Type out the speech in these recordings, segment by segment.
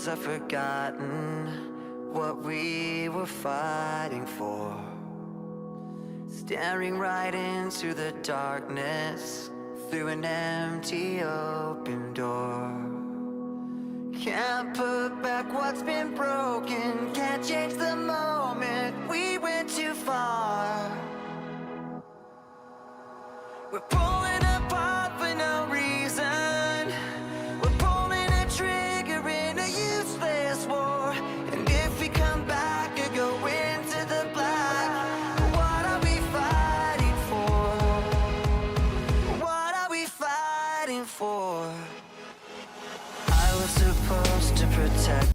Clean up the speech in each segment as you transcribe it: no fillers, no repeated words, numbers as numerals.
words I've forgotten what we were fighting for. Staring right into the darkness through an empty open door. Can't put back what's been broken, can't change the moment we went too far. We're pulling apart for no reason. We're pulling a trigger in a useless war. And if we come back or go into the black, what are we fighting for? What are we fighting for? I was supposed to protect.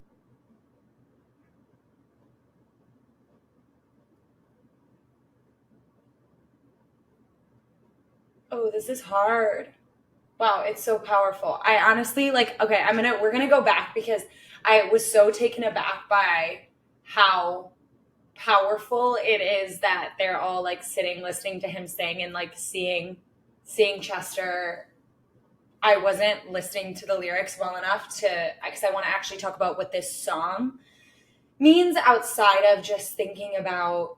Oh, this is hard. Wow, it's so powerful. I honestly, okay, we're gonna go back because I was so taken aback by how powerful it is that they're all sitting, listening to him sing and seeing Chester. I wasn't listening to the lyrics well enough because I want to actually talk about what this song means outside of just thinking about,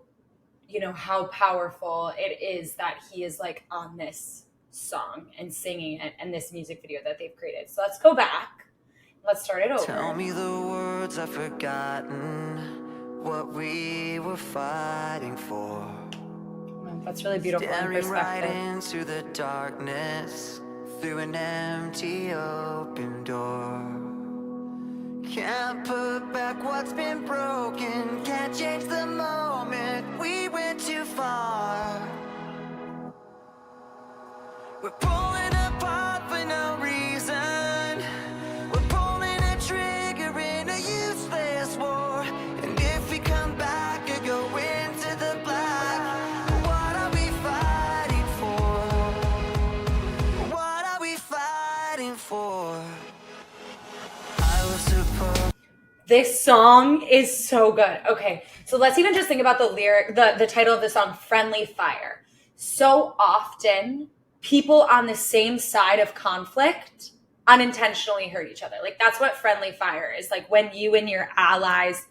how powerful it is that he is on this song and singing it and this music video that they've created. So let's go back. Let's start it over. Tell me the words I've forgotten, what we were fighting for. That's really beautiful in Staring perspective. right into the darkness through an empty open door. Can't put back what's been broken, can't change the moment we went too far. We're pulling apart for no reason. We're pulling a trigger in a useless war. And if we come back or go into the black, what are we fighting for? What are we fighting for? I was supposed. This song is so good. Okay, so let's even just think about the lyric, the title of the song, Friendly Fire. So often, people on the same side of conflict unintentionally hurt each other. That's what friendly fire is, when you and your allies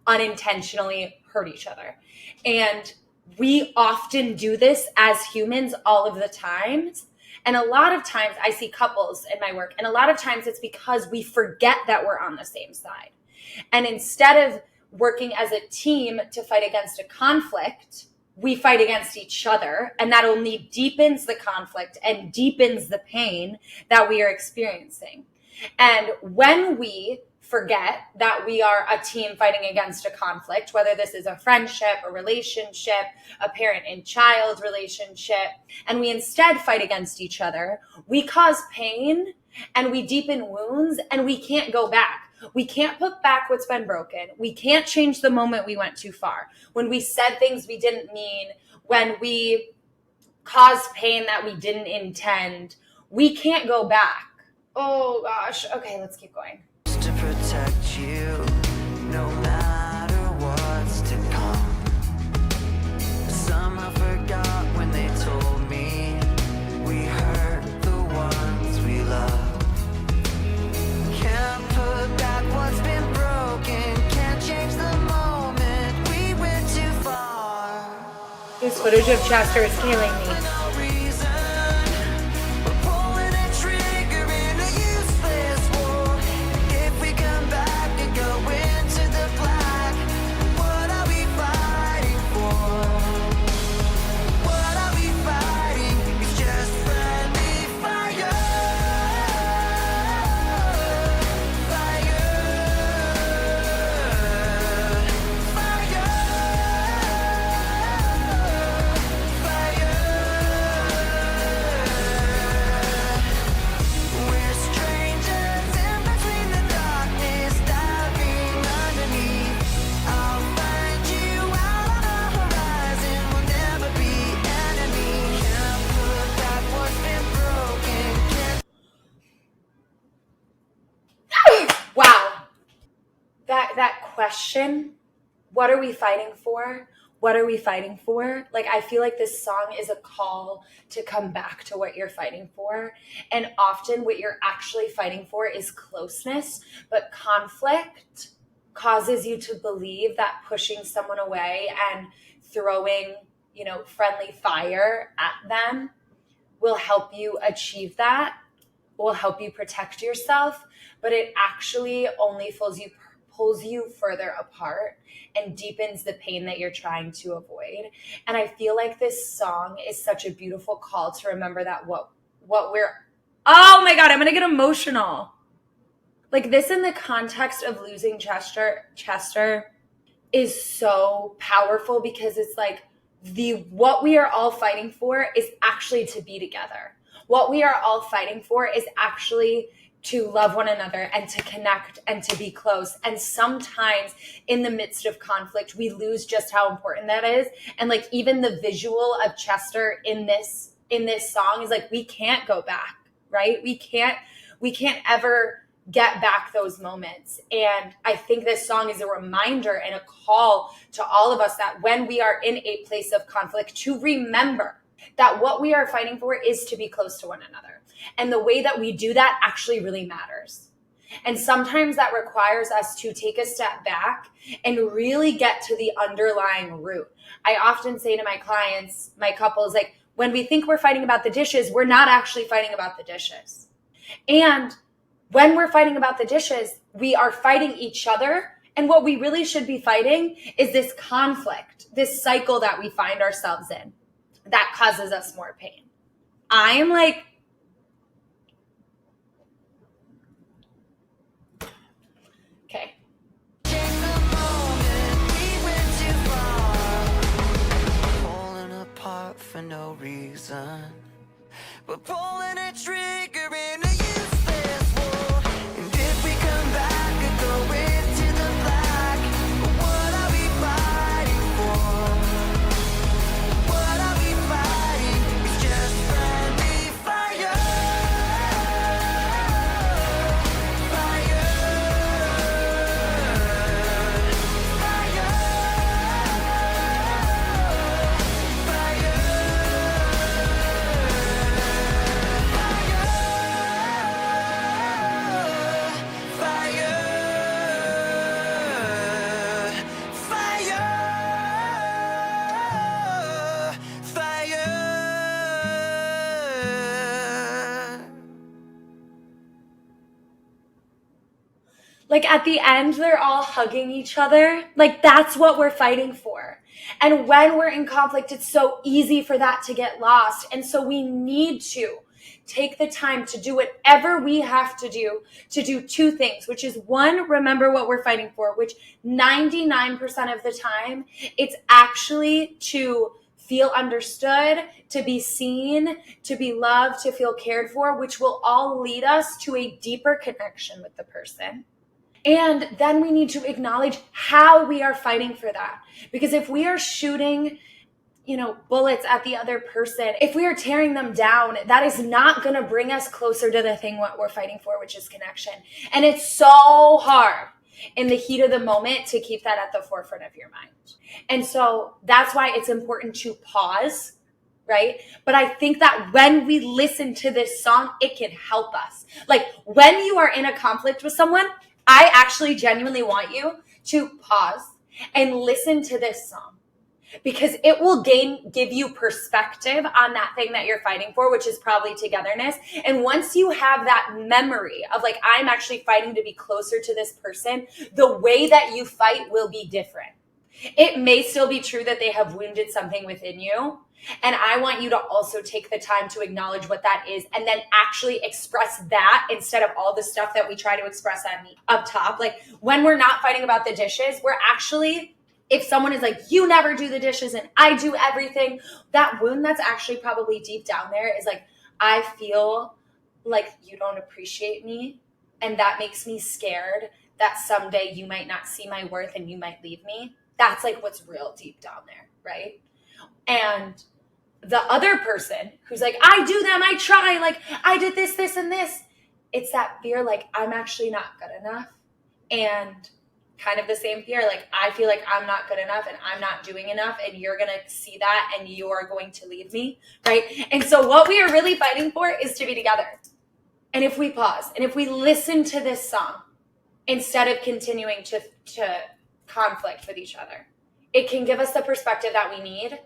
unintentionally hurt each other. And we often do this as humans all of the time. And a lot of times I see couples in my work, and a lot of times it's because we forget that we're on the same side. And instead of working as a team to fight against a conflict, we fight against each other, and that only deepens the conflict and deepens the pain that we are experiencing. And when we forget that we are a team fighting against a conflict, whether this is a friendship, a relationship, a parent and child relationship, and we instead fight against each other, we cause pain and we deepen wounds, and we can't go back. We can't put back what's been broken. We can't change the moment we went too far. When we said things we didn't mean, when we caused pain that we didn't intend, we can't go back. Oh gosh. Okay, let's keep going. To protect you, no matter what's to come. Somehow forgot when they told me we hurt the ones we love. Can't put back what's been broken, can't change the moment we went too far. This footage of Chester is killing me. That question, what are we fighting for? what are we fighting for? Like, I feel like this song is a call to come back to what you're fighting for. And often what you're actually fighting for is closeness, but conflict causes you to believe that pushing someone away and throwing, friendly fire at them will help you achieve that, will help you protect yourself, but it actually only pulls you further apart and deepens the pain that you're trying to avoid. And I feel like this song is such a beautiful call to remember that what we're, oh my God, I'm going to get emotional. Like, this in the context of losing Chester is so powerful, because it's like what we are all fighting for is actually to be together. What we are all fighting for is actually to love one another and to connect and to be close. And sometimes in the midst of conflict, we lose just how important that is. And like, even the visual of Chester in this song is like, we can't go back, right? We can't ever get back those moments. And I think this song is a reminder and a call to all of us that when we are in a place of conflict, to remember that what we are fighting for is to be close to one another. And the way that we do that actually really matters. And sometimes that requires us to take a step back and really get to the underlying root. I often say to my clients, my couples, like, when we think we're fighting about the dishes, we're not actually fighting about the dishes. And when we're fighting about the dishes, we are fighting each other. And what we really should be fighting is this conflict, this cycle that we find ourselves in that causes us more pain. I'm like, okay. Falling apart for no reason. We're pulling a trigger in a useless war. And if we come back and go into the black, what are we fighting for? What are we fighting? It's just friendly fire. Fire. Like, at the end, they're all hugging each other. Like, that's what we're fighting for. And when we're in conflict, it's so easy for that to get lost. And so we need to take the time to do whatever we have to do two things, which is, one, remember what we're fighting for, which 99% of the time, it's actually to feel understood, to be seen, to be loved, to feel cared for, which will all lead us to a deeper connection with the person. And then we need to acknowledge how we are fighting for that. Because if we are shooting, bullets at the other person, if we are tearing them down, that is not going to bring us closer to the thing what we're fighting for, which is connection. And it's so hard in the heat of the moment to keep that at the forefront of your mind. And so that's why it's important to pause, right? But I think that when we listen to this song, it can help us. Like, when you are in a conflict with someone, I actually genuinely want you to pause and listen to this song, because it will give you perspective on that thing that you're fighting for, which is probably togetherness. And once you have that memory of like, I'm actually fighting to be closer to this person, the way that you fight will be different. It may still be true that they have wounded something within you. And I want you to also take the time to acknowledge what that is, and then actually express that instead of all the stuff that we try to express up top. Like, when we're not fighting about the dishes, we're actually, if someone is like, you never do the dishes and I do everything, that wound that's actually probably deep down there is like, I feel like you don't appreciate me, and that makes me scared that someday you might not see my worth and you might leave me. That's like what's real deep down there, right? And the other person who's like, I do them, I try, like, I did this, this, and this. It's that fear, like, I'm actually not good enough. And kind of the same fear. Like, I feel like I'm not good enough and I'm not doing enough, and you're going to see that and you're going to leave me, right? And so what we are really fighting for is to be together. And if we pause and if we listen to this song instead of continuing to conflict with each other, it can give us the perspective that we need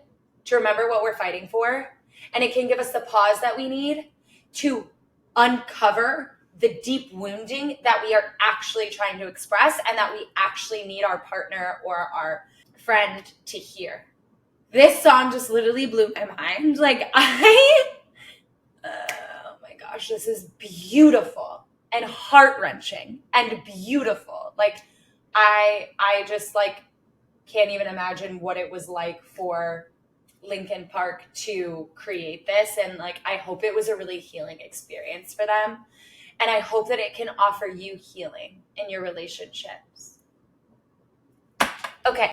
to remember what we're fighting for. And it can give us the pause that we need to uncover the deep wounding that we are actually trying to express and that we actually need our partner or our friend to hear. This song just literally blew my mind. Like, oh my gosh, this is beautiful and heart-wrenching and beautiful. Like, I just like can't even imagine what it was like for Linkin Park to create this. And like, I hope it was a really healing experience for them. And I hope that it can offer you healing in your relationships. Okay.